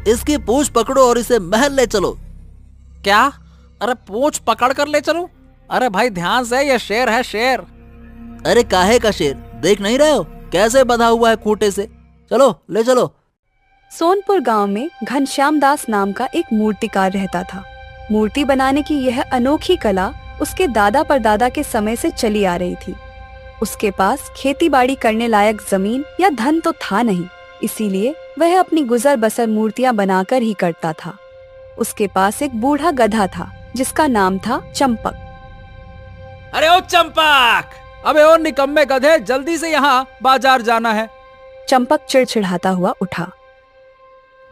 इसकी पूंछ पकड़ो और इसे महल ले चलो। क्या? अरे पूंछ पकड़ कर ले चलूं? अरे भाई ध्यान से, ये शेर है, शेर। अरे काहे का शेर, देख नहीं रहे हो कैसे बंधा हुआ है खूंटे से? चलो ले चलो। सोनपुर गांव में घनश्याम दास नाम का एक मूर्तिकार रहता था। मूर्ति बनाने की यह अनोखी कला उसके दादा परदादा के समय से चली आ रही थी। उसके पास खेती बाड़ी करने लायक जमीन या धन तो था नहीं, इसीलिए वह अपनी गुजर बसर मूर्तियां बनाकर ही करता था। उसके पास एक बूढ़ा गधा था जिसका नाम था चंपक। अरे ओ चंपक, अबे ओ निकम्मे गधे, जल्दी से यहाँ बाजार जाना है। चंपक चिड़चिड़ाता हुआ उठा।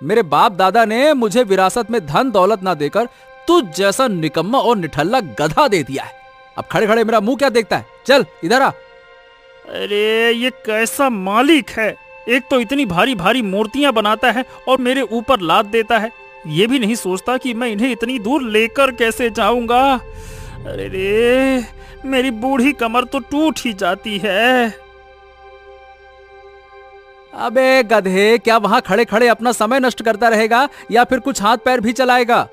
मेरे बाप दादा ने मुझे विरासत में धन दौलत ना देकर तुझ जैसा निकम्मा और निठल्ला गधा दे दिया है। अब खड़े खड़े मेरा मुंह क्या देखता है? चल इधर आ। अरे ये कैसा मालिक है, एक तो इतनी भारी भारी मूर्तियां बनाता है और मेरे ऊपर लाद देता है। ये भी नहीं सोचता कि मैं इन्हें इतनी दूर लेकर कैसे जाऊंगा। अरे रे, मेरी बूढ़ी कमर तो टूट ही जाती है। अबे गधे, क्या वहां खड़े खड़े अपना समय नष्ट करता रहेगा या फिर कुछ हाथ पैर भी चलाएगा?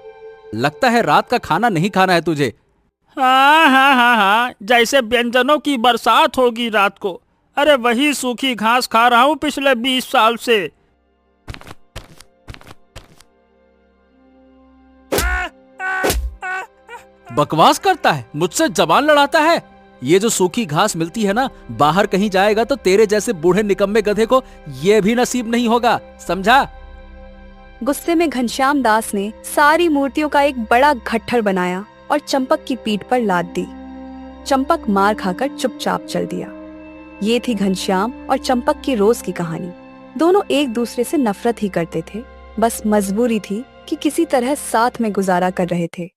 लगता है रात का खाना नहीं खाना है तुझे। हाँ हाँ हाँ हाँ, जैसे व्यंजनों की बरसात होगी रात को। अरे वही सूखी घास खा रहा हूँ पिछले 20 साल से। बकवास करता है, मुझसे जबान लड़ाता है। ये जो सूखी घास मिलती है ना, बाहर कहीं जाएगा तो तेरे जैसे बूढ़े निकम्मे गधे को ये भी नसीब नहीं होगा, समझा? गुस्से में घनश्याम दास ने सारी मूर्तियों का एक बड़ा गट्ठर बनाया और चंपक की पीठ पर लाद दी। चंपक मार खाकर चुपचाप चल दिया। ये थी घनश्याम और चंपक की रोज की कहानी। दोनों एक दूसरे से नफरत ही करते थे, बस मजबूरी थी कि किसी तरह साथ में गुजारा कर रहे थे।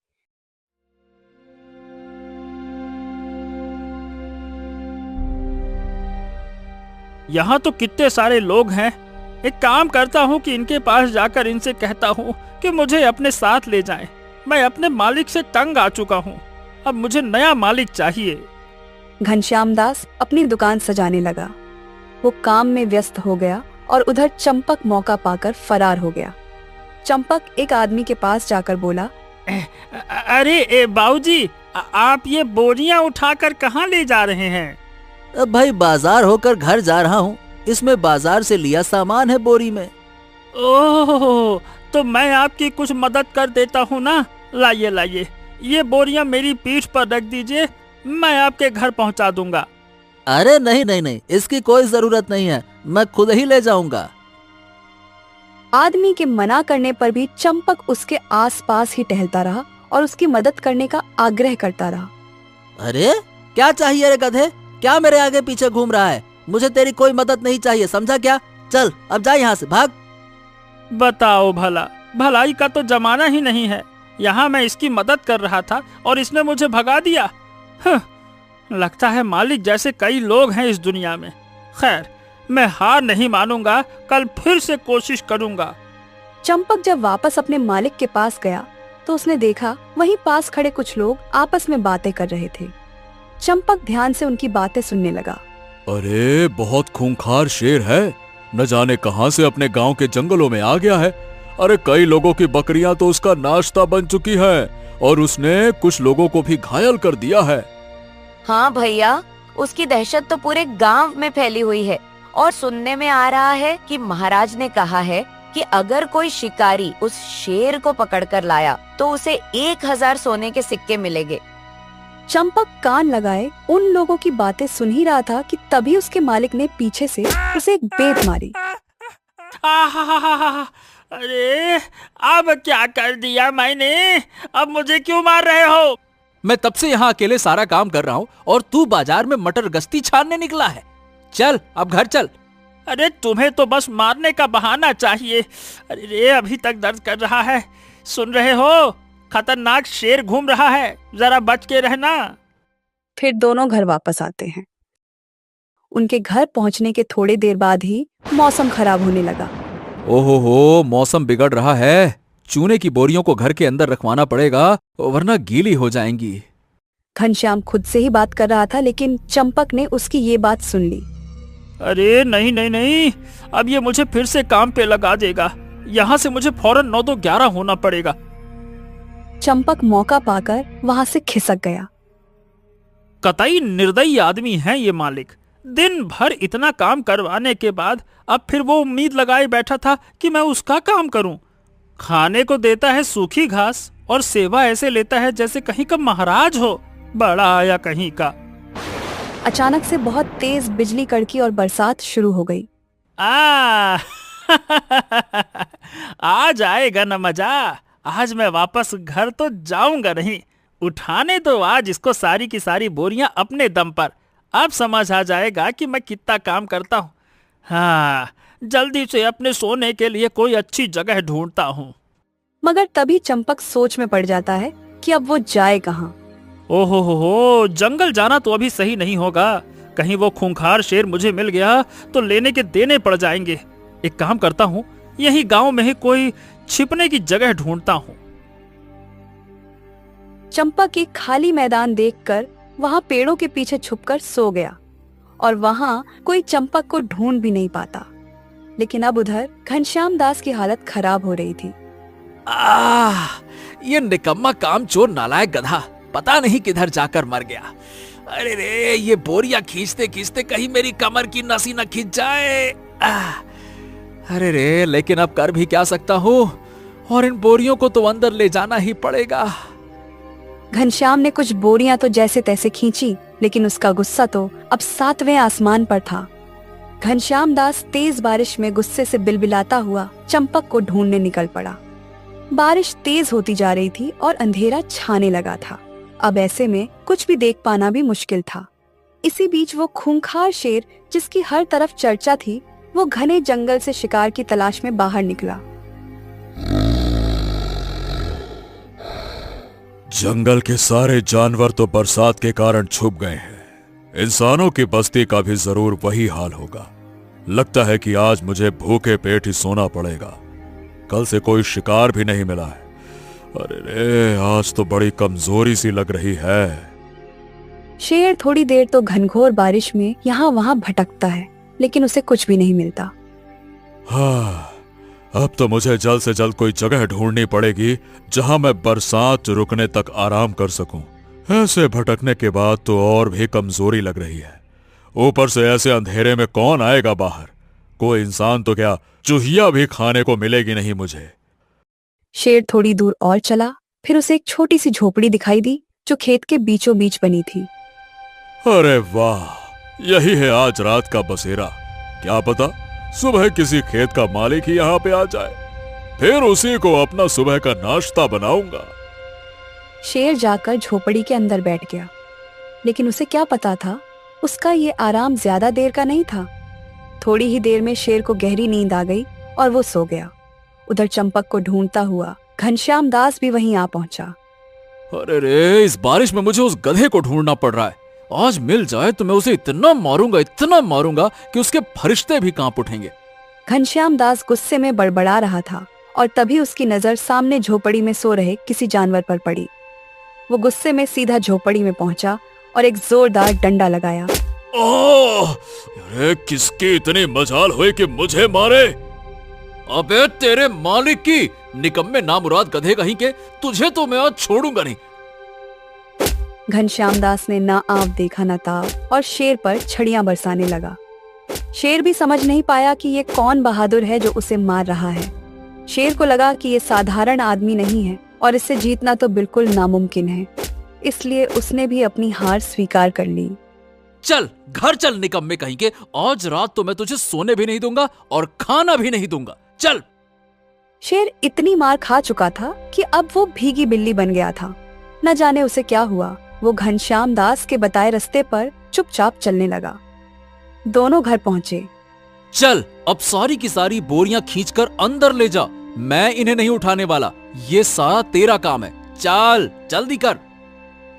यहाँ तो कितने सारे लोग हैं। एक काम करता हूँ कि इनके पास जाकर इनसे कहता हूँ कि मुझे अपने साथ ले जाएं। मैं अपने मालिक से तंग आ चुका हूँ, अब मुझे नया मालिक चाहिए। घनश्याम दास अपनी दुकान सजाने लगा। वो काम में व्यस्त हो गया और उधर चंपक मौका पाकर फरार हो गया। चंपक एक आदमी के पास जाकर बोला, अरे बाबूजी, आप ये बोरियां उठाकर कहाँ ले जा रहे हैं? अब भाई बाजार होकर घर जा रहा हूँ, इसमें बाजार से लिया सामान है बोरी में। ओह, तो मैं आपकी कुछ मदद कर देता हूँ ना। लाइए लाइए, ये बोरियां मेरी पीठ पर रख दीजिए, मैं आपके घर पहुँचा दूंगा। अरे नहीं नहीं नहीं, इसकी कोई जरूरत नहीं है, मैं खुद ही ले जाऊंगा। आदमी के मना करने पर भी चंपक उसके आसपास ही टहलता रहा और उसकी मदद करने का आग्रह करता रहा। अरे क्या चाहिए रे गधे, क्या मेरे आगे पीछे घूम रहा है? मुझे तेरी कोई मदद नहीं चाहिए, समझा क्या? चल अब जा यहाँ से, भाग। बताओ भला, भलाई का तो जमाना ही नहीं है। यहाँ मैं इसकी मदद कर रहा था और इसने मुझे भगा दिया। लगता है मालिक जैसे कई लोग हैं इस दुनिया में। खैर, मैं हार नहीं मानूंगा, कल फिर से कोशिश करूंगा। चंपक जब वापस अपने मालिक के पास गया तो उसने देखा वहीं पास खड़े कुछ लोग आपस में बातें कर रहे थे। चंपक ध्यान से उनकी बातें सुनने लगा। अरे बहुत खूंखार शेर है, न जाने कहां से अपने गांव के जंगलों में आ गया है। अरे कई लोगों की बकरियां तो उसका नाश्ता बन चुकी है और उसने कुछ लोगों को भी घायल कर दिया है। हाँ भैया, उसकी दहशत तो पूरे गांव में फैली हुई है और सुनने में आ रहा है कि महाराज ने कहा है कि अगर कोई शिकारी उस शेर को पकड़कर लाया तो उसे 1000 सोने के सिक्के मिलेंगे। चंपक कान लगाए उन लोगों की बातें सुन ही रहा था कि तभी उसके मालिक ने पीछे से उसे एक बेत मारी। अरे अब क्या कर दिया मैंने? अब मुझे क्यों मार रहे हो? मैं तब से यहाँ अकेले सारा काम कर रहा हूँ और तू बाजार में मटर गश्ती छानने निकला है। चल अब घर चल। अरे तुम्हें तो बस मारने का बहाना चाहिए। अरे रे, अभी तक दर्द कर रहा है। सुन रहे हो, खतरनाक शेर घूम रहा है, जरा बच के रहना। फिर दोनों घर वापस आते हैं। उनके घर पहुंचने के थोड़ी देर बाद ही मौसम खराब होने लगा। ओहो, मौसम बिगड़ रहा है। चूने की बोरियों को घर के अंदर रखवाना पड़ेगा वरना गीली हो जाएंगी। घनश्याम खुद से ही बात कर रहा था, लेकिन चंपक ने उसकी ये बात सुन ली। अरे नहीं नहीं नहीं, अब ये मुझे फिर से काम पे लगा देगा। यहाँ से मुझे फौरन 9 तो 11 होना पड़ेगा। चंपक मौका पाकर वहां से खिसक गया। कतई निर्दयी आदमी है ये मालिक। दिन भर इतना काम करवाने के बाद अब फिर वो उम्मीद लगाए बैठा था कि मैं उसका काम करूं। खाने को देता है सूखी घास और सेवा ऐसे लेता है जैसे कहीं का महाराज हो। बड़ा आया कहीं का। अचानक से बहुत तेज बिजली कड़की और बरसात शुरू हो गई। आ जाएगा न मजा। आज मैं वापस घर तो जाऊंगा नहीं। उठाने दो आज इसको सारी की सारी बोरियां अपने दम पर। अब समझ आ जाएगा कि मैं कितना काम करता हूँ। हाँ, जल्दी से अपने सोने के लिए कोई अच्छी जगह ढूंढता हूँ। मगर तभी चंपक सोच में पड़ जाता है कि अब वो जाए कहाँ। ओहो, जंगल जाना तो अभी सही नहीं होगा। कहीं वो खूंखार शेर मुझे मिल गया तो लेने के देने पड़ जाएंगे। एक काम करता हूँ, यही गांव में ही कोई छिपने की जगह ढूंढता हूँ। चंपक एक खाली मैदान देखकर वहां पेड़ों के पीछे छुपकर सो गया और वहां कोई चंपक को ढूंढ भी नहीं पाता। लेकिन अब उधर घनश्याम दास की हालत खराब हो रही थी। ये निकम्मा कामचोर नालायक गधा पता नहीं किधर जाकर मर गया। अरे रे, ये बोरियां खींचते खींचते कहीं मेरी कमर की नसी न खींच जाए। अरे रे, लेकिन अब कर भी क्या सकता हूँ, और इन बोरियों को तो अंदर ले जाना ही पड़ेगा। घनश्याम ने कुछ बोरियां तो जैसे तैसे खींची, लेकिन उसका गुस्सा तो अब 7वें आसमान पर था। घनश्याम दास तेज बारिश में गुस्से से बिलबिलाता हुआ चंपक को ढूंढने निकल पड़ा। बारिश तेज होती जा रही थी और अंधेरा छाने लगा था। अब ऐसे में कुछ भी देख पाना भी मुश्किल था। इसी बीच वो खूंखार शेर, जिसकी हर तरफ चर्चा थी, वो घने जंगल से शिकार की तलाश में बाहर निकला। जंगल के सारे जानवर तो बरसात के कारण छुप गए हैं। इंसानों की बस्ती का भी जरूर वही हाल होगा। लगता है कि आज मुझे भूखे पेट ही सोना पड़ेगा। कल से कोई शिकार भी नहीं मिला है। अरे रे, आज तो बड़ी कमजोरी सी लग रही है। शेर थोड़ी देर तो घनघोर बारिश में यहाँ वहाँ भटकता है, लेकिन उसे कुछ भी नहीं मिलता। हाँ, अब तो मुझे जल्द से जल्द कोई जगह ढूंढनी पड़ेगी जहां मैं बरसात रुकने तक आराम कर सकूं। ऐसे भटकने के बाद तो और भी कमजोरी लग रही है। ऊपर से ऐसे अंधेरे में कौन आएगा बाहर। कोई इंसान तो क्या, चूहिया भी खाने को मिलेगी नहीं मुझे। शेर थोड़ी दूर और चला, फिर उसे एक छोटी सी झोपड़ी दिखाई दी जो खेत के बीचों बीच बनी थी। अरे वाह, यही है आज रात का बसेरा। क्या पता सुबह किसी खेत का मालिक ही यहाँ पे आ जाए, फिर उसी को अपना सुबह का नाश्ता बनाऊंगा। शेर जाकर झोपड़ी के अंदर बैठ गया, लेकिन उसे क्या पता था, उसका ये आराम ज्यादा देर का नहीं था। थोड़ी ही देर में शेर को गहरी नींद आ गई और वो सो गया। उधर चंपक को ढूंढता हुआ घनश्याम दास भी वहीं आ पहुंचा। अरे रे, इस बारिश में मुझे उस गधे को ढूंढना पड़ रहा है। आज मिल जाए तो मैं उसे इतना मारूंगा कि उसके फरिश्ते भी कांप उठेंगे। घनश्याम दास गुस्से में बड़बड़ा रहा था और तभी उसकी नजर सामने झोपड़ी में सो रहे किसी जानवर पर पड़ी। वो गुस्से में सीधा झोपड़ी में पहुंचा और एक जोरदार डंडा लगाया। ओह, अरे किसकी इतनी मजाल हुई कि मुझे मारे। अबे तेरे मालिक की, निकम्मे नामुराद गधे कहीं के, तुझे तो मैं आज छोड़ूंगा नहीं। घनश्याम दास ने ना आव देखा ना ताव और शेर पर छड़ियां बरसाने लगा। शेर भी समझ नहीं पाया कि ये कौन बहादुर है जो उसे मार रहा है। शेर को लगा कि ये साधारण आदमी नहीं है और इससे जीतना तो बिल्कुल नामुमकिन है, इसलिए उसने भी अपनी हार स्वीकार कर ली। चल घर चल निकम्मे कहीं के, आज रात तो मैं तुझे सोने भी नहीं दूंगा और खाना भी नहीं दूंगा। चल। शेर इतनी मार खा चुका था कि अब वो भीगी बिल्ली बन गया था। न जाने उसे क्या हुआ, वो घनश्याम दास के बताए रास्ते पर चुपचाप चलने लगा। दोनों घर पहुंचे। चल अब सारी की सारी बोरियां खींचकर अंदर ले जा, मैं इन्हें नहीं उठाने वाला। ये सारा तेरा काम है, चल जल्दी कर।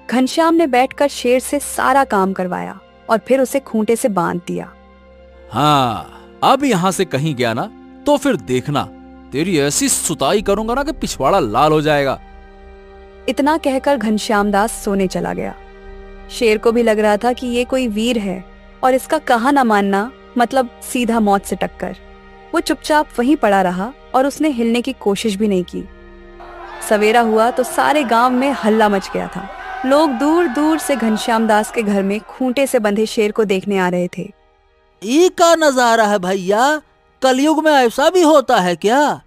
घनश्याम ने बैठकर शेर से सारा काम करवाया और फिर उसे खूंटे से बांध दिया। हाँ, अब यहाँ से कहीं गया ना तो फिर देखना, तेरी ऐसी सुताई करूंगा ना कि पिछवाड़ा लाल हो जाएगा। इतना कहकर घनश्याम दास सोने चला गया। शेर को भी लग रहा था कि ये कोई वीर है और इसका कहा न मानना मतलब सीधा मौत से टक्कर। वो चुपचाप वहीं पड़ा रहा और उसने हिलने की कोशिश भी नहीं की। सवेरा हुआ तो सारे गांव में हल्ला मच गया था। लोग दूर दूर से घनश्याम दास के घर में खूंटे से बंधे शेर को देखने आ रहे थे। ये का नजारा है भैया, कलयुग में ऐसा भी होता है क्या?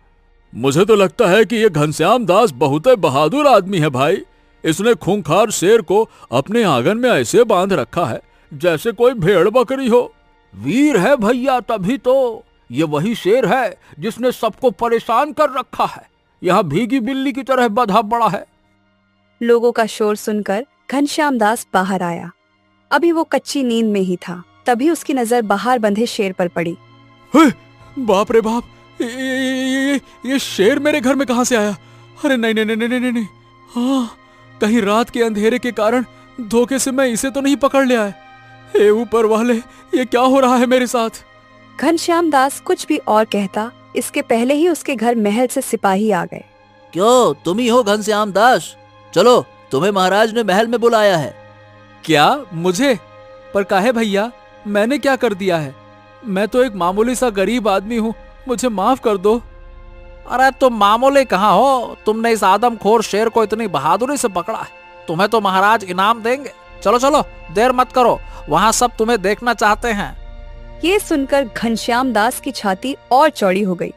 मुझे तो लगता है कि ये घनश्याम दास बहुत बहादुर आदमी है भाई। इसने खूंखार शेर को अपने आंगन में ऐसे बांध रखा है जैसे कोई भेड़ बकरी हो। वीर है भैया, तभी तो। ये वही शेर है जिसने सबको परेशान कर रखा है, यहाँ भीगी बिल्ली की तरह बंधा पड़ा है। लोगों का शोर सुनकर घनश्याम दास बाहर आया। अभी वो कच्ची नींद में ही था, तभी उसकी नजर बाहर बंधे शेर पर पड़ी। बाप रे बाप, ये शेर मेरे घर में कहां से आया? अरे नहीं नहीं नहीं नहीं नहीं, हाँ, कहीं रात के अंधेरे के कारण धोखे से मैं इसे तो नहीं पकड़ लिया है। हे ऊपर वाले, ये क्या हो रहा है मेरे साथ? घनश्याम दास कुछ भी और कहता, इसके पहले ही उसके घर महल से सिपाही आ गए। क्यों, तुम ही हो घनश्याम दास? चलो, तुम्हें महाराज ने महल में बुलाया है। क्या मुझे? पर काहे भैया, मैंने क्या कर दिया है? मैं तो एक मामूली सा गरीब आदमी हूँ, मुझे माफ कर दो। अरे तुम मामूली कहाँ हो, तुमने इस आदमखोर शेर को इतनी बहादुरी से पकड़ा है, तुम्हें तो महाराज इनाम देंगे। चलो चलो, देर मत करो, वहाँ सब तुम्हें देखना चाहते हैं। ये सुनकर घनश्याम दास की छाती और चौड़ी हो गई।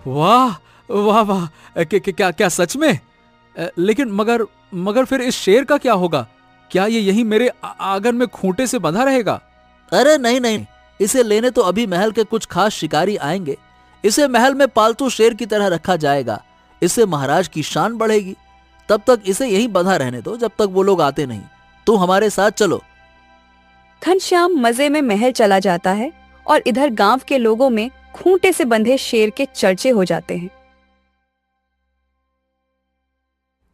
वाह वाह वाह, क्या क्या सच में? लेकिन मगर फिर इस शेर का क्या होगा? क्या ये यहीं मेरे आंगन में खूंटे से बंधा रहेगा? अरे नहीं नहीं, इसे लेने तो अभी महल के कुछ खास शिकारी आएंगे। इसे महल में पालतू शेर की तरह रखा जाएगा, इससे महाराज की शान बढ़ेगी। तब तक इसे यहीं बंधा रहने दो, जब तक वो लोग आते नहीं। तुम हमारे साथ चलो। घनश्याम मजे में महल चला जाता है और इधर गांव के लोगों में खूंटे से बंधे शेर के चर्चे हो जाते हैं।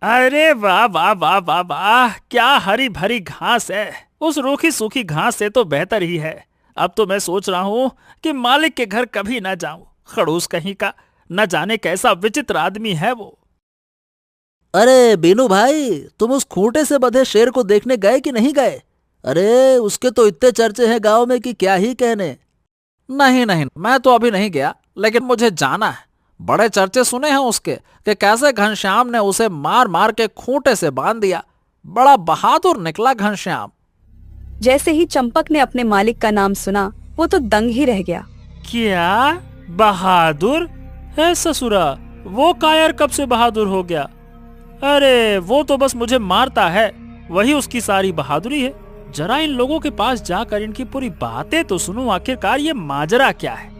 अरे वाह वाह वाह वाह वाह, क्या हरी भरी घास है। उस रूखी सूखी घास से तो बेहतर ही है। अब तो मैं सोच रहा हूँ कि मालिक के घर कभी ना जाऊं। खड़ूस कहीं का, न जाने कैसा विचित्र आदमी है वो। अरे बीनू भाई, तुम उस खूंटे से बंधे शेर को देखने गए कि नहीं गए? अरे उसके तो इतने चर्चे हैं गांव में कि क्या ही कहने। नहीं नहीं, मैं तो अभी नहीं गया, लेकिन मुझे जाना है। बड़े चर्चे सुने हैं उसके कि कैसे घनश्याम ने उसे मार मार के खूंटे से बांध दिया। बड़ा बहादुर निकला घनश्याम। जैसे ही चंपक ने अपने मालिक का नाम सुना, वो तो दंग ही रह गया। क्या बहादुर है ससुरा? वो कायर कब से बहादुर हो गया? अरे वो तो बस मुझे मारता है, वही उसकी सारी बहादुरी है। जरा इन लोगों के पास जाकर इनकी पूरी बातें तो सुनो, आखिरकार ये माजरा क्या है।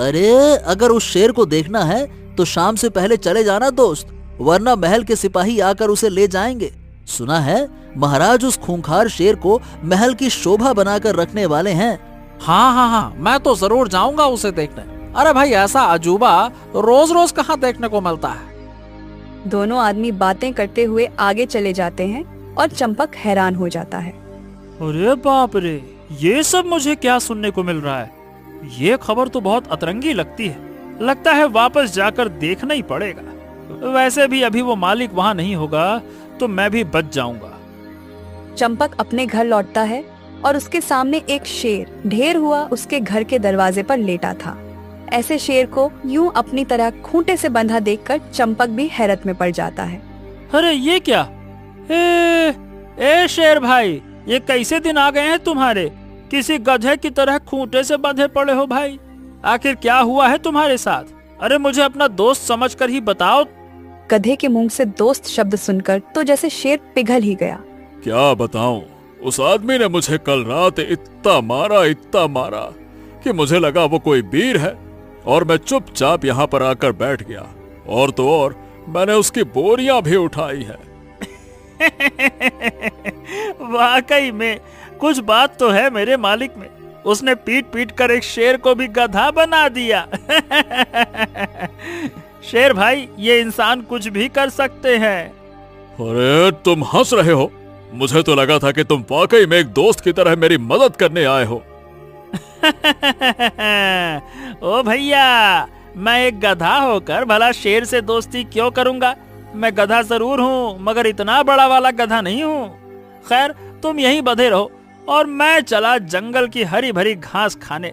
अरे अगर उस शेर को देखना है तो शाम से पहले चले जाना दोस्त, वरना महल के सिपाही आकर उसे ले जाएंगे। सुना है महाराज उस खूंखार शेर को महल की शोभा बनाकर रखने वाले हैं। हाँ हाँ हाँ, मैं तो जरूर जाऊंगा उसे देखने। अरे भाई, ऐसा अजूबा रोज रोज कहाँ देखने को मिलता है। दोनों आदमी बातें करते हुए आगे चले जाते हैं और चंपक हैरान हो जाता है। अरे बाप रे, ये सब मुझे क्या सुनने को मिल रहा है? ये खबर तो बहुत अतरंगी लगती है। लगता है वापस जाकर देखना ही पड़ेगा। वैसे भी अभी वो मालिक वहाँ नहीं होगा तो मैं भी बच जाऊंगा। चंपक अपने घर लौटता है और उसके सामने एक शेर ढेर हुआ उसके घर के दरवाजे पर लेटा था। ऐसे शेर को यूं अपनी तरह खूंटे से बंधा देखकर चंपक भी हैरत में पड़ जाता है। अरे ये क्या? ए शेर भाई, ये कैसे दिन आ गए हैं तुम्हारे? किसी गधे की तरह खूंटे से बंधे पड़े हो भाई। आखिर क्या हुआ है तुम्हारे साथ? अरे मुझे अपना दोस्त समझकर ही बताओ। गधे के मुंह से दोस्त शब्द सुनकर तो जैसे शेर पिघल ही गया। क्या बताऊं, उस आदमी ने मुझे कल रात इतना मारा कि मुझे लगा वो कोई वीर है, और मैं चुपचाप यहाँ पर आकर बैठ गया। और तो और मैंने उसकी बोरियां भी उठाई है। वाकई में कुछ बात तो है मेरे मालिक में। उसने पीट पीट कर एक शेर को भी गधा बना दिया। शेर भाई, ये इंसान कुछ भी कर सकते हैं। अरे तुम हंस रहे हो? मुझे तो लगा था कि तुम वाकई में एक दोस्त की तरह मेरी मदद करने आए हो। ओ भैया, मैं एक गधा होकर भला शेर से दोस्ती क्यों करूंगा? मैं गधा जरूर हूँ, मगर इतना बड़ा वाला गधा नहीं हूँ। खैर, तुम यहीं बंधे रहो और मैं चला जंगल की हरी भरी घास खाने।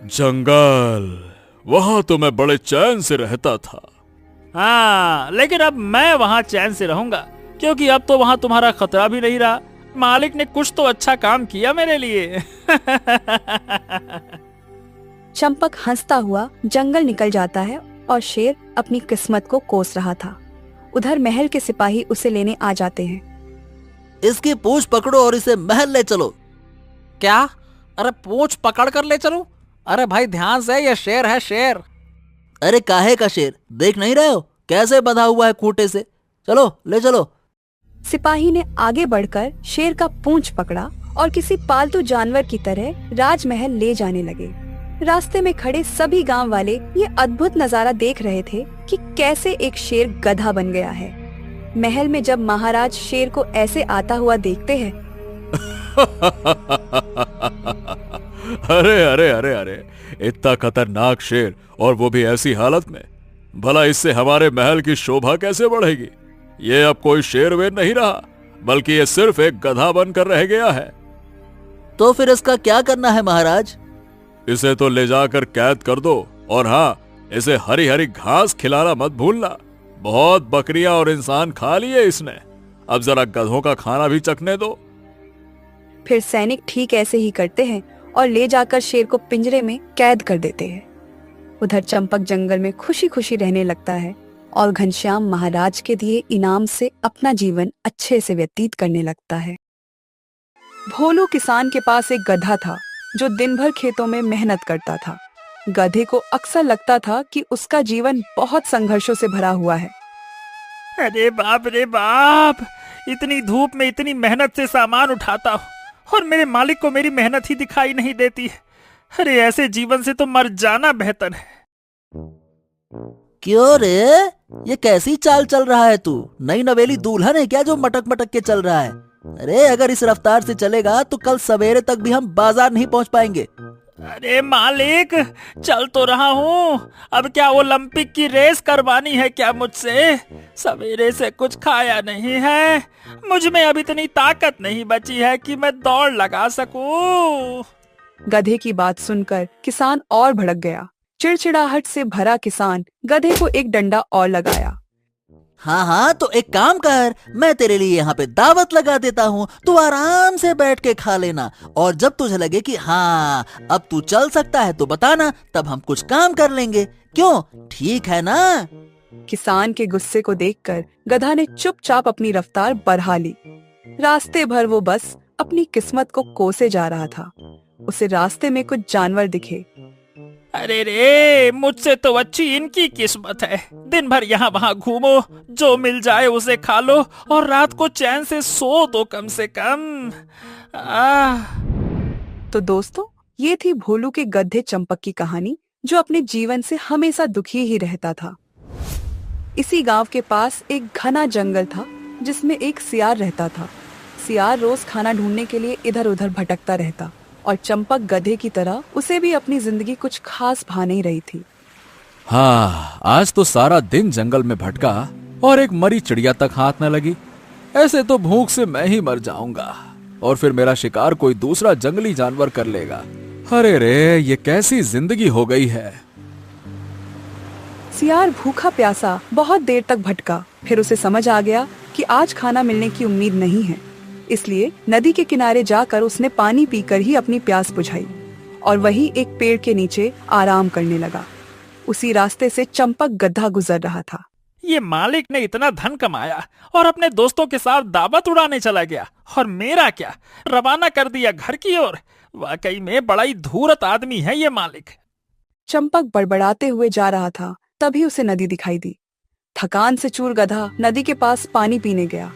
जंगल? वहां तो मैं बड़े चैन से रहता था। हाँ, लेकिन अब मैं वहाँ चैन से रहूंगा, क्योंकि अब तो वहाँ तुम्हारा खतरा भी नहीं रहा। मालिक ने कुछ तो अच्छा काम किया मेरे लिए। चंपक हंसता हुआ जंगल निकल जाता है और शेर अपनी किस्मत को कोस रहा था। उधर महल के सिपाही उसे लेने आ जाते हैं। इसकी पूंछ पकड़ो और इसे महल ले चलो। क्या? अरे पूंछ पकड़ कर ले चलूं? अरे भाई ध्यान से, ये शेर है, शेर। अरे काहे का शेर, देख नहीं रहे हो कैसे बंधा हुआ है खूंटे से? चलो ले चलो। सिपाही ने आगे बढ़कर शेर का पूंछ पकड़ा और किसी पालतू जानवर की तरह राजमहल ले जाने लगे। रास्ते में खड़े सभी गांव वाले ये अद्भुत नजारा देख रहे थे कि कैसे एक शेर गधा बन गया है। महल में जब महाराज शेर को ऐसे आता हुआ देखते हैं अरे अरे अरे अरे, इतना खतरनाक शेर, और वो भी ऐसी हालत में। भला इससे हमारे महल की शोभा कैसे बढ़ेगी? ये अब कोई शेर वेर नहीं रहा, बल्कि ये सिर्फ एक गधा बनकर रह गया है। तो फिर इसका क्या करना है महाराज? इसे तो ले जाकर कैद कर दो, और हाँ, इसे हरी हरी घास खिलाना मत भूलना। बहुत बकरियां और इंसान खा लिए इसने, अब जरा गधों का खाना भी चखने दो। फिर सैनिक ठीक ऐसे ही करते हैं और ले जाकर शेर को पिंजरे में कैद कर देते हैं। उधर चंपक जंगल में खुशी खुशी रहने लगता है और घनश्याम महाराज के दिए इनाम से अपना जीवन अच्छे से व्यतीत करने लगता है। भोलू किसान के पास एक गधा था जो दिन भर खेतों में मेहनत करता था। गधे को अक्सर लगता था कि उसका जीवन बहुत संघर्षों से भरा हुआ है। अरे बाप रे बाप, इतनी धूप में इतनी मेहनत से सामान उठाता हूँ और मेरे मालिक को मेरी मेहनत ही दिखाई नहीं देती है। अरे ऐसे जीवन से तो मर जाना बेहतर है। क्यों रे, ये कैसी चाल चल रहा है तू? नई नवेली दुल्हन है क्या जो मटक मटक के चल रहा है? अरे अगर इस रफ्तार से चलेगा तो कल सवेरे तक भी हम बाजार नहीं पहुंच पाएंगे। अरे मालिक, चल तो रहा हूँ, अब क्या ओलंपिक की रेस करवानी है क्या मुझसे? सवेरे से कुछ खाया नहीं है, मुझ में अब इतनी ताकत नहीं बची है कि मैं दौड़ लगा सकूं। गधे की बात सुनकर किसान और भड़क गया। चिड़चिड़ाहट से भरा किसान गधे को एक डंडा और लगाया। हाँ हाँ, तो एक काम कर, मैं तेरे लिए यहाँ पे दावत लगा देता हूँ, तू आराम से बैठ के खा लेना, और जब तुझे लगे कि हाँ अब तू चल सकता है तो बताना, तब हम कुछ काम कर लेंगे। क्यों, ठीक है ना? किसान के गुस्से को देखकर गधा ने चुपचाप अपनी रफ्तार बढ़ा ली। रास्ते भर वो बस अपनी किस्मत को कोसे जा रहा था। उसे रास्ते में कुछ जानवर दिखे। अरे रे, मुझसे तो अच्छी इनकी किस्मत है। दिन भर यहाँ वहाँ घूमो, जो मिल जाए उसे खा लो और रात को चैन से सो दो कम से कम। तो दोस्तों, ये थी भोलू के गधे चंपक की कहानी, जो अपने जीवन से हमेशा दुखी ही रहता था। इसी गांव के पास एक घना जंगल था जिसमें एक सियार रहता था। सियार रोज खाना ढूंढने के लिए इधर उधर भटकता रहता और चंपक गधे की तरह उसे भी अपनी जिंदगी कुछ खास भा नहीं रही थी। हाँ, आज तो सारा दिन जंगल में भटका और एक मरी चिड़िया तक हाथ न लगी। ऐसे तो भूख से मैं ही मर जाऊंगा और फिर मेरा शिकार कोई दूसरा जंगली जानवर कर लेगा। अरे रे, ये कैसी जिंदगी हो गई है। सियार भूखा प्यासा बहुत देर तक भटका। फिर उसे समझ आ गया कि आज खाना मिलने की उम्मीद नहीं है, इसलिए नदी के किनारे जाकर उसने पानी पीकर ही अपनी प्यास बुझाई और वही एक पेड़ के नीचे आराम करने लगा। उसी रास्ते से चंपक गधा गुजर रहा था। ये मालिक ने इतना धन कमाया और अपने दोस्तों के साथ दावत उड़ाने चला गया, और मेरा क्या, रवाना कर दिया घर की ओर। वाकई में बड़ा ही धूर्त आदमी है ये मालिक। चंपक बड़बड़ाते हुए जा रहा था, तभी उसे नदी दिखाई दी। थकान से चूर गधा नदी के पास पानी पीने गया।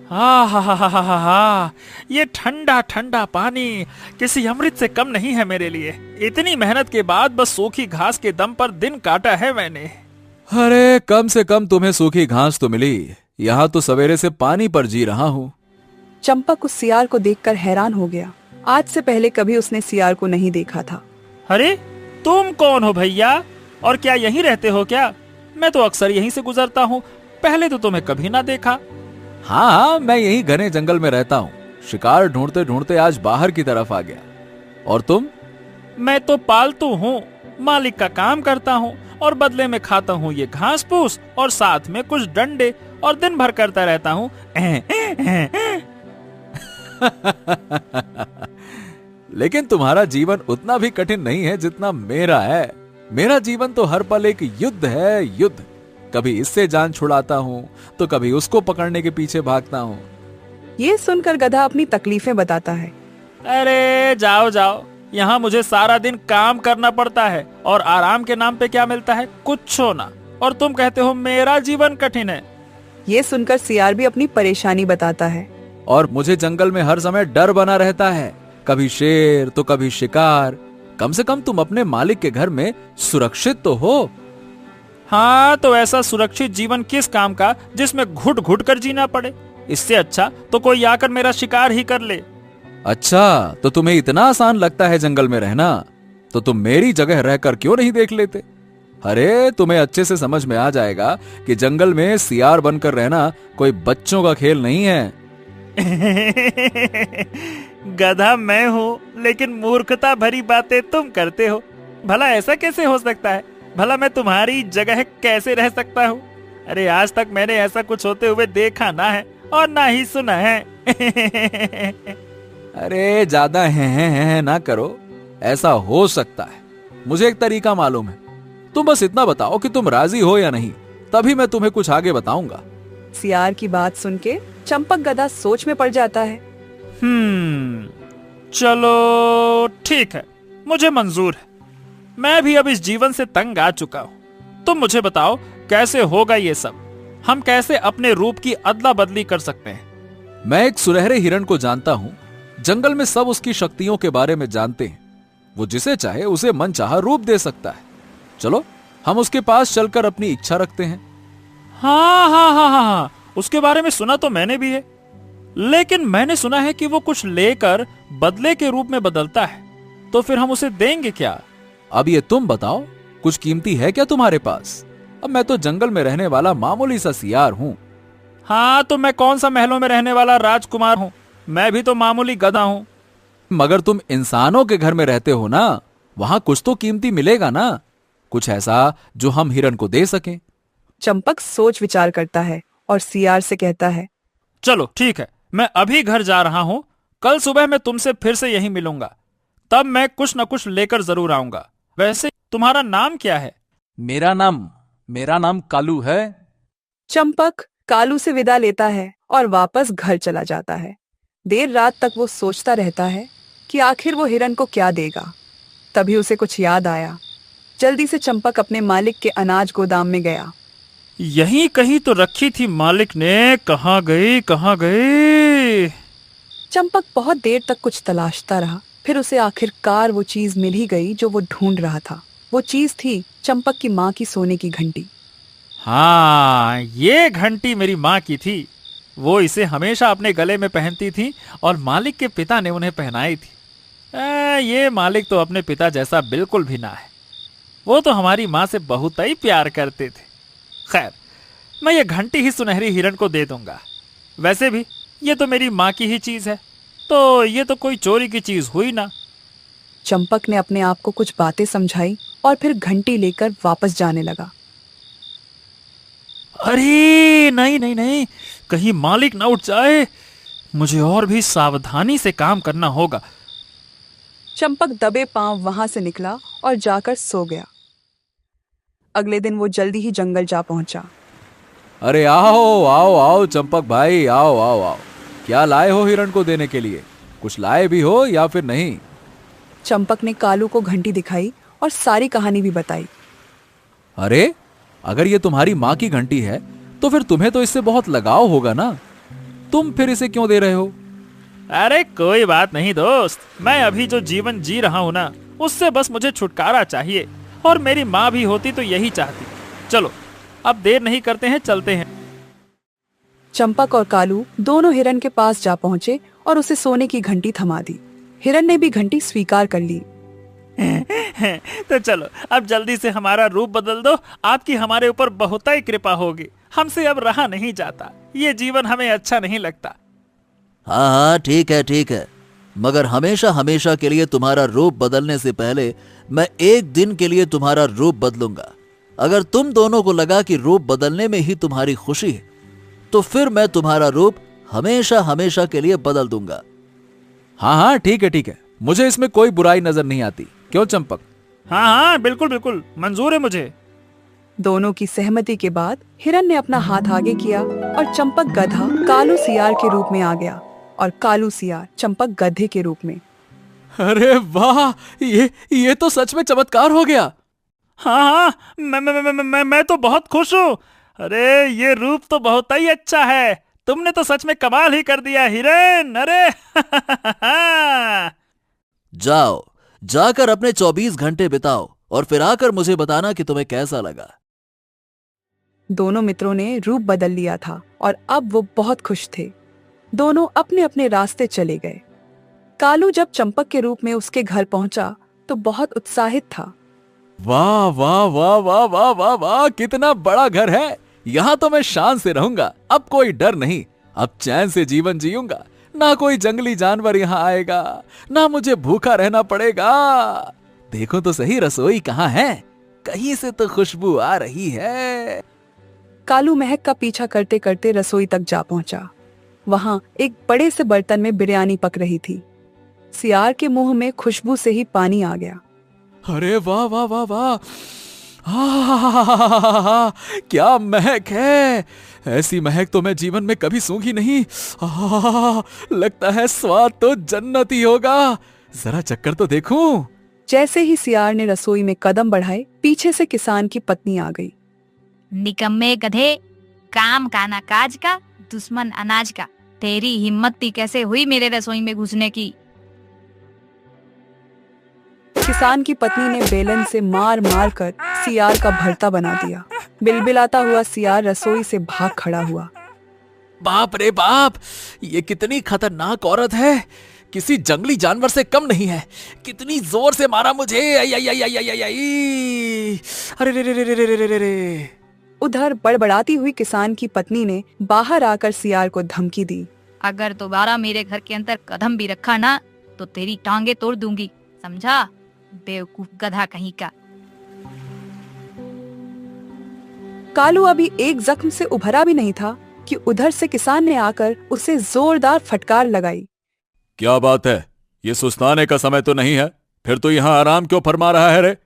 हा, ये ठंडा ठंडा पानी किसी अमृत से कम नहीं है मेरे लिए। इतनी मेहनत के बाद बस सूखी घास के दम पर दिन काटा है मैंने। अरे कम से कम तुम्हें सूखी घास तो मिली, यहाँ तो सवेरे से पानी पर जी रहा हूँ। चंपक उस सियार को देखकर हैरान हो गया। आज से पहले कभी उसने सियार को नहीं देखा था। अरे तुम कौन हो भैया, और क्या यहीं रहते हो क्या? मैं तो अक्सर यहीं से गुजरता हूँ, पहले तो तुम्हें कभी ना देखा। हाँ, मैं यही घने जंगल में रहता हूँ। शिकार ढूंढते ढूंढते आज बाहर की तरफ आ गया। और तुम? मैं तो पालतू हूँ, मालिक का काम करता हूँ और बदले में खाता हूँ ये घास फूस और साथ में कुछ डंडे और दिन भर करता रहता हूँ। लेकिन तुम्हारा जीवन उतना भी कठिन नहीं है जितना मेरा है। मेरा जीवन तो हर पल एक युद्ध है, युद्ध। कभी इससे जान छुड़ाता हूँ तो कभी उसको पकड़ने के पीछे भागता हूँ। ये सुनकर गधा अपनी तकलीफें बताता है। अरे जाओ जाओ, यहाँ मुझे सारा दिन काम करना पड़ता है और आराम के नाम पे क्या मिलता है? कुछ ना। और तुम कहते हो मेरा जीवन कठिन है। ये सुनकर सियार भी अपनी परेशानी बताता है। और मुझे जंगल में हर समय डर बना रहता है, कभी शेर तो कभी शिकार। कम से कम तुम अपने मालिक के घर में सुरक्षित तो हो। हाँ, तो ऐसा सुरक्षित जीवन किस काम का जिसमें घुट घुट कर जीना पड़े? इससे अच्छा तो कोई आकर मेरा शिकार ही कर ले। अच्छा, तो तुम्हें इतना आसान लगता है जंगल में रहना? तो तुम मेरी जगह रहकर क्यों नहीं देख लेते? अरे तुम्हें अच्छे से समझ में आ जाएगा कि जंगल में सियार बनकर रहना कोई बच्चों का खेल नहीं है। गधा मैं हूँ, लेकिन मूर्खता भरी बातें तुम करते हो। भला ऐसा कैसे हो सकता है? भला मैं तुम्हारी जगह कैसे रह सकता हूँ? अरे आज तक मैंने ऐसा कुछ होते हुए देखा ना है और ना ही सुना है। अरे ज्यादा है ना करो, ऐसा हो सकता है। मुझे एक तरीका मालूम है। तुम बस इतना बताओ कि तुम राजी हो या नहीं, तभी मैं तुम्हें कुछ आगे बताऊंगा। सियार की बात सुन के चंपक गधा सोच में पड़ जाता है। चलो ठीक है, मुझे मंजूर है। मैं भी अब इस जीवन से तंग आ चुका हूँ। तुम मुझे बताओ कैसे होगा ये सब? हम कैसे अपने रूप की अदला बदली कर सकते हैं? मैं एक सुनहरे हिरण को जानता हूँ। जंगल में सब उसकी शक्तियों के बारे में जानते हैं। वो जिसे चाहे उसे मनचाहा रूप दे सकता है। चलो हम उसके पास चलकर अपनी इच्छा रखते हैं। हाँ, उसके बारे में सुना तो मैंने भी है, लेकिन मैंने सुना है कि वो कुछ लेकर बदले के रूप में बदलता है। तो फिर हम उसे देंगे क्या? अब ये तुम बताओ, कुछ कीमती है क्या तुम्हारे पास? अब मैं तो जंगल में रहने वाला मामूली सा सियार हूँ। हाँ, तो मैं कौन सा महलों में रहने वाला राजकुमार हूँ? मैं भी तो मामूली गधा हूँ। मगर तुम इंसानों के घर में रहते हो ना, वहां कुछ तो कीमती मिलेगा ना, कुछ ऐसा जो हम हिरण को दे सकें। चंपक सोच विचार करता है और सियार से कहता है, चलो ठीक है, मैं अभी घर जा रहा हूँ। कल सुबह मैं तुमसे फिर से यहीं मिलूंगा। तब मैं कुछ न कुछ लेकर जरूर आऊंगा। वैसे तुम्हारा नाम क्या है? मेरा नाम कालू है। चंपक कालू से विदा लेता है और वापस घर चला जाता है। देर रात तक वो सोचता रहता है कि आखिर वो हिरन को क्या देगा। तभी उसे कुछ याद आया। जल्दी से चंपक अपने मालिक के अनाज गोदाम में गया। यहीं कहीं तो रखी थी मालिक ने। कहाँ गई? चंपक बहुत देर तक कुछ तलाशता रहा। फिर उसे आखिरकार वो चीज मिल ही गई जो वो ढूंढ रहा था। वो चीज थी चंपक की माँ की सोने की घंटी। हाँ, ये घंटी मेरी माँ की थी। वो इसे हमेशा अपने गले में पहनती थी और मालिक के पिता ने उन्हें पहनाई थी। ये मालिक तो अपने पिता जैसा बिल्कुल भी ना है। वो तो हमारी माँ से बहुत ही प्यार करते थे। खैर, मैं ये घंटी ही सुनहरी हिरण को दे दूंगा। वैसे भी ये तो मेरी माँ की ही चीज है, तो ये तो कोई चोरी की चीज हुई ना। चंपक ने अपने आप को कुछ बातें समझाई और फिर घंटी लेकर वापस जाने लगा। अरे नहीं, कहीं मालिक ना उठ जाए। मुझे और भी सावधानी से काम करना होगा। चंपक दबे पांव वहां से निकला और जाकर सो गया। अगले दिन वो जल्दी ही जंगल जा पहुंचा। अरे आओ चंपक भाई, आओ। क्या लाए हो हिरण को देने के लिए? कुछ लाए भी हो या फिर नहीं? चंपक ने कालू को घंटी दिखाई और सारी कहानी भी बताई। अरे अगर ये तुम्हारी माँ की घंटी है तो फिर तुम्हें तो इससे बहुत लगाव होगा ना, तुम फिर इसे क्यों दे रहे हो? अरे कोई बात नहीं दोस्त, मैं अभी जो जीवन जी रहा हूँ ना, उससे बस मुझे छुटकारा चाहिए। और मेरी माँ भी होती तो यही चाहती। चलो अब देर नहीं करते हैं, चलते हैं। चंपक और कालू दोनों हिरन के पास जा पहुंचे और उसे सोने की घंटी थमा दी। हिरन ने भी घंटी स्वीकार कर ली। तो चलो अब जल्दी से हमारा रूप बदल दो। आपकी हमारे ऊपर बहुत ही कृपा होगी। हमसे अब रहा नहीं जाता। ये जीवन हमें अच्छा नहीं लगता। हाँ ठीक है। मगर हमेशा हमेशा के लिए तुम्हारा रूप बदलने से पहले मैं एक दिन के लिए तुम्हारा रूप बदलूंगा। अगर तुम दोनों को लगा कि रूप बदलने में ही तुम्हारी खुशी है, तो फिर मैं तुम्हारा रूप हमेशा हमेशा के लिए बदल दूंगा। हाँ हाँ ठीक है, मुझे इसमें कोई बुराई नजर नहीं आती। क्यों चंपक? हाँ हाँ बिल्कुल बिल्कुल मंजूर है मुझे। दोनों की सहमति के बाद हिरन ने अपना हाथ आगे किया और चंपक गधा कालू सियार के रूप में आ गया और कालू सियार चंपक गधे के रूप में। अरे वाह, ये तो सच में चमत्कार हो गया। हाँ हाँ मैं तो बहुत खुश हूँ। अरे ये रूप तो बहुत ही अच्छा है। तुमने तो सच में कमाल ही कर दिया हिरन। अरे जाओ, जाकर अपने 24 घंटे बिताओ और फिर आकर मुझे बताना कि तुम्हें कैसा लगा। दोनों मित्रों ने रूप बदल लिया था और अब वो बहुत खुश थे। दोनों अपने अपने रास्ते चले गए। कालू जब चंपक के रूप में उसके घर पहुंचा तो बहुत उत्साहित था। वाह वाह वाह वाह वाह वाह वाह, कितना बड़ा घर है। यहाँ तो मैं शान से रहूंगा। अब कोई डर नहीं, अब चैन से जीवन जीऊंगा। ना कोई जंगली जानवर यहाँ आएगा, ना मुझे भूखा रहना पड़ेगा। देखो तो सही, रसोई कहाँ है? कहीं से तो खुशबू आ रही है। कालू महक का पीछा करते करते रसोई तक जा पहुंचा। वहां एक बड़े से बर्तन में बिरयानी पक रही थी। सियार के मुंह में खुशबू से ही पानी आ गया। अरे वाह वाह वाह वाह, क्या महक है। ऐसी महक तो मैं जीवन में कभी सूंघी नहीं। लगता है स्वाद तो जन्नती होगा। जरा चक्कर तो देखूं। जैसे ही सियार ने रसोई में कदम बढ़ाए, पीछे से किसान की पत्नी आ गई। निकम्मे गधे, काम का ना काज का, दुश्मन अनाज का। तेरी हिम्मत थी कैसे हुई मेरे रसोई में घुसने की? किसान की पत्नी ने बेलन से मार मार कर सियार का भरता बना दिया। बिलबिलाता हुआ सियार रसोई से भाग खड़ा हुआ। बाप रे बाप, ये कितनी खतरनाक औरत है। किसी जंगली जानवर से कम नहीं है। कितनी जोर से मारा मुझे। अरे रे रे रे रे रे रे रे। उधर बड़बड़ाती हुई किसान की पत्नी ने बाहर आकर सियार को धमकी दी। अगर दोबारा मेरे घर के अंदर कदम भी रखा ना तो तेरी टांगे तोड़ दूंगी, समझा? बेवकूफ गधा कहीं का। कालू अभी एक जख्म से उभरा भी नहीं था कि उधर से किसान ने आकर उसे जोरदार फटकार लगाई। क्या बात है? ये सुस्ताने का समय तो नहीं है। फिर तो यहाँ आराम क्यों फरमा रहा है रे?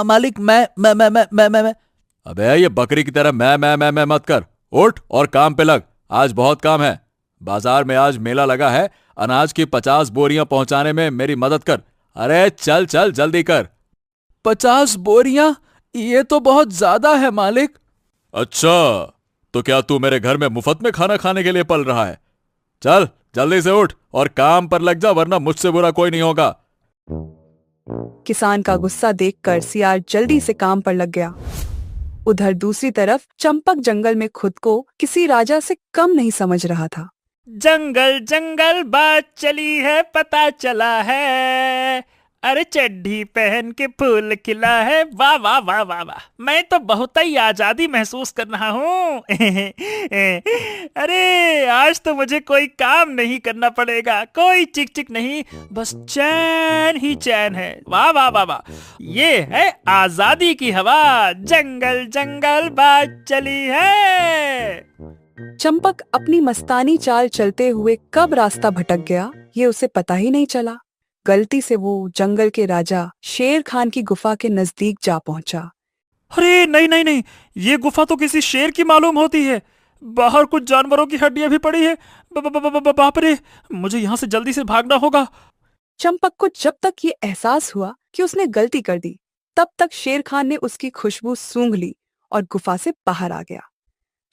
मालिक मैं। अबे ये बकरी की तरह मैं मत कर। उठ और काम पे लग। आज बहुत काम है। बाजार में आज मेला लगा है। अनाज की 50 बोरियां पहुंचाने में मेरी मदद कर। अरे चल चल जल्दी कर। 50 बोरियां? ये तो बहुत ज्यादा है मालिक। अच्छा, तो क्या तू मेरे घर में मुफ्त में खाना खाने के लिए पल रहा है? चल जल्दी से उठ और काम पर लग जा, वरना मुझसे बुरा कोई नहीं होगा। किसान का गुस्सा देखकर सियार जल्दी से काम पर लग गया। उधर दूसरी तरफ चंपक जंगल में खुद को किसी राजा से कम नहीं समझ रहा था। जंगल जंगल बात चली है, पता चला है। अरे चड्ढी पहन के फूल खिला है। वाह वाह वाह वाह वाह, मैं तो बहुत ही आजादी महसूस कर रहा हूँ। अरे आज तो मुझे कोई काम नहीं करना पड़ेगा, कोई चिक चिक नहीं, बस चैन ही चैन है। वाह वाह वाह वाह, ये है आजादी की हवा। जंगल जंगल बात चली है। चंपक अपनी मस्तानी चाल चलते हुए कब रास्ता भटक गया ये उसे पता ही नहीं चला। गलती से वो जंगल के राजा शेर खान की गुफा के नजदीक जा पहुंचा। अरे नहीं नहीं नहीं, ये गुफा तो किसी शेर की मालूम होती है। बाहर कुछ जानवरों की हड्डियां भी पड़ी है। बाप रे, मुझे यहाँ से जल्दी से भागना होगा। चंपक को जब तक ये एहसास हुआ कि उसने गलती कर दी, तब तक शेर खान ने उसकी खुशबू सूंघ ली और गुफा से बाहर आ गया।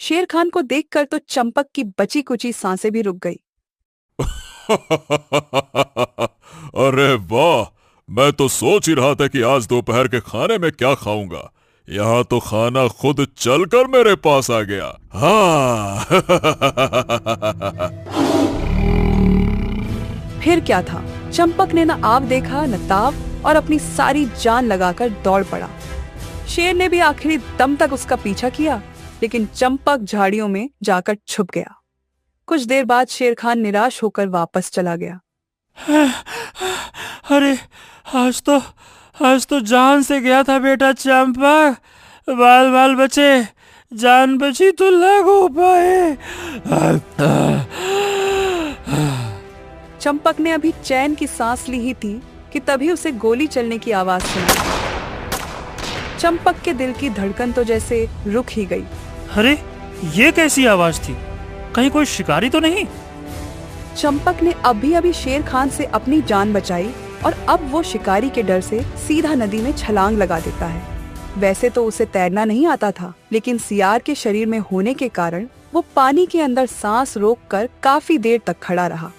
शेर खान को देखकर तो चंपक की बची कुची सांसें भी रुक गई। अरे वाह, मैं तो सोच ही रहा था कि आज दोपहर के खाने में क्या खाऊंगा। यहाँ तो खाना खुद चलकर मेरे पास आ गया। हाँ। फिर क्या था, चंपक ने न आव देखा न ताव और अपनी सारी जान लगाकर दौड़ पड़ा। शेर ने भी आखिरी दम तक उसका पीछा किया, लेकिन चंपक झाड़ियों में जाकर छुप गया। कुछ देर बाद शेर खान निराश होकर वापस चला गया। अरे आज तो जान से गया था बेटा चंपक, बाल बाल बचे, जान बची तो लागू पाए। चंपक ने अभी चैन की सांस ली ही थी कि तभी उसे गोली चलने की आवाज सुनाई। चंपक के दिल की धड़कन तो जैसे रुक ही गई। अरे ये कैसी आवाज थी? कहीं कोई शिकारी तो नहीं? चंपक ने अभी शेर खान से अपनी जान बचाई और अब वो शिकारी के डर से सीधा नदी में छलांग लगा देता है। वैसे तो उसे तैरना नहीं आता था, लेकिन सियार के शरीर में होने के कारण वो पानी के अंदर सांस रोककर काफी देर तक खड़ा रहा।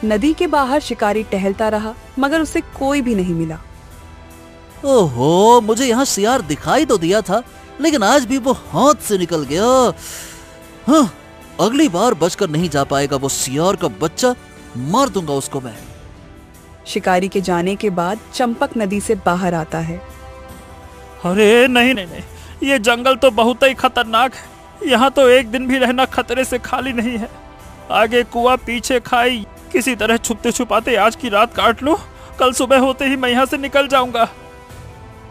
नदी के बाहर शिकारी टहलता रहा, मगर उसे कोई भी नहीं मिला। ओहो, मुझे यहाँ सियार दिखाई तो दिया था, लेकिन आज भी वो हाथ से निकल गया। हाँ, अगली बार बचकर नहीं जा पाएगा वो सियार का बच्चा, मार दूंगा उसको मैं। शिकारी के जाने के बाद चंपक नदी से बाहर आता है। अरे नहीं, ये जंगल तो बहुत ही खतरनाक है। यहाँ तो एक दिन भी रहना खतरे से खाली नहीं है। आगे कुआं पीछे खाई, किसी तरह छुपते छुपाते आज की रात काट लो, कल सुबह होते ही मैं यहाँ से निकल जाऊंगा।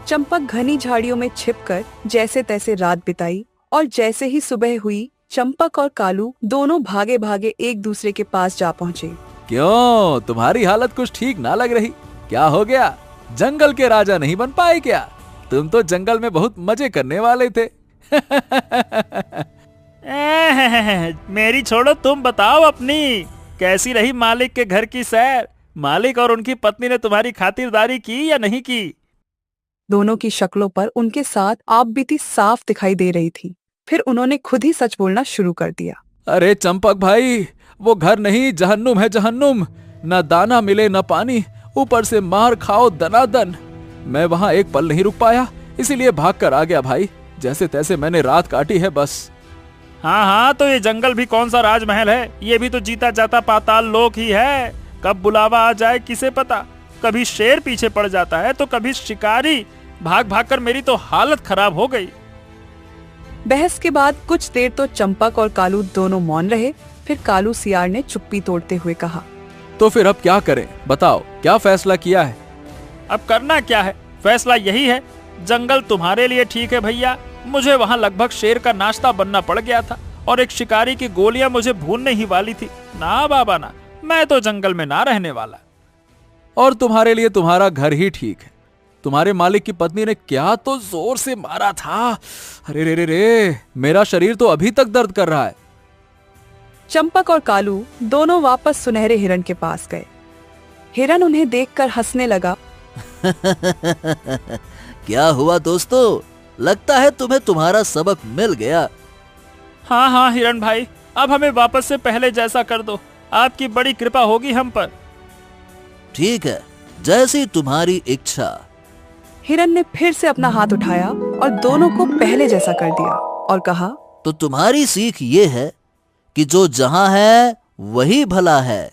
चंपक घनी झाड़ियों में छिपकर जैसे तैसे रात बिताई और जैसे ही सुबह हुई, चंपक और कालू दोनों भागे भागे एक दूसरे के पास जा पहुँचे। क्यों, तुम्हारी हालत कुछ ठीक ना लग रही? क्या हो गया? जंगल के राजा नहीं बन पाए क्या? तुम तो जंगल में बहुत मजे करने वाले थे। मेरी छोड़ो, तुम बताओ अपनी। कैसी रही मालिक के घर की सैर? मालिक और उनकी पत्नी ने तुम्हारी खातिरदारी की या नहीं की? दोनों की शक्लों पर उनके साथ आपबीती साफ दिखाई दे रही थी। फिर उन्होंने खुद ही सच बोलना शुरू कर दिया। अरे चंपक भाई, वो घर नहीं, जहन्नुम है जहन्नुम। न दाना मिले न पानी, ऊपर से मार खाओ दनादन। मैं वहाँ एक पल नहीं रुक पाया, इसीलिए भाग कर आ गया भाई। जैसे तैसे मैंने रात काटी है बस। हाँ, तो ये जंगल भी कौन सा राजमहल है? ये भी तो जीता जाता पाताल लोक ही है। कब बुलावा आ जाए किसे पता। कभी शेर पीछे पड़ जाता है तो कभी शिकारी। भाग भाग कर मेरी तो हालत खराब हो गई। बहस के बाद कुछ देर तो चंपक और कालू दोनों मौन रहे। फिर कालू सियार ने चुप्पी तोड़ते हुए कहा, तो फिर अब क्या करें? बताओ, क्या फैसला किया है? अब करना क्या है? फैसला यही है, जंगल तुम्हारे लिए ठीक है भैया। मुझे वहाँ लगभग शेर का नाश्ता बनना पड़ गया था और एक शिकारी की गोलियां मुझे भूनने ही वाली थी। ना बाबा ना, मैं तो जंगल में ना रहने वाला। और तुम्हारे लिए तुम्हारा घर ही ठीक है। तुम्हारे मालिक की पत्नी ने क्या तो जोर से मारा था। अरे रे रे रे, मेरा शरीर तो अभी तक दर्द कर रहा है। चंपक और कालू दोनों वापस सुनहरे हिरण के पास गए। हिरण उन्हें देखकर हंसने लगा। क्या हुआ दोस्तों, लगता है तुम्हें तुम्हारा सबक मिल गया। हाँ हिरण भाई, अब हमें वापस से पहले जैसा कर दो। आपकी बड़ी कृपा होगी हम पर। ठीक है, जैसी तुम्हारी इच्छा। हिरण ने फिर से अपना हाथ उठाया और दोनों को पहले जैसा कर दिया और कहा, तो तुम्हारी सीख ये है कि जो जहां है वही भला है।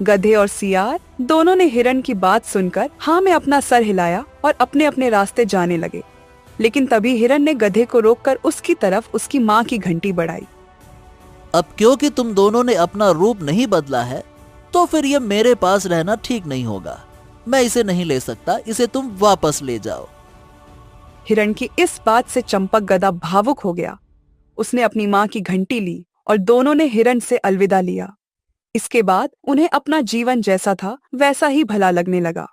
गधे और सियार दोनों ने हिरण की बात सुनकर हाँ में अपना सर हिलाया और अपने अपने रास्ते जाने लगे। लेकिन तभी हिरण ने गधे को रोककर उसकी तरफ उसकी माँ की घंटी बढ़ाई। अब क्योंकि तुम दोनों ने अपना रूप नहीं बदला है, तो फिर ये मेरे पास रहना ठीक नहीं होगा। मैं इसे नहीं ले सकता, इसे तुम वापस ले जाओ। हिरण की इस बात से चंपक गधा भावुक हो गया। उसने अपनी माँ की घंटी ली और दोनों ने हिरण से अलविदा लिया। इसके बाद उन्हें अपना जीवन जैसा था वैसा ही भला लगने लगा।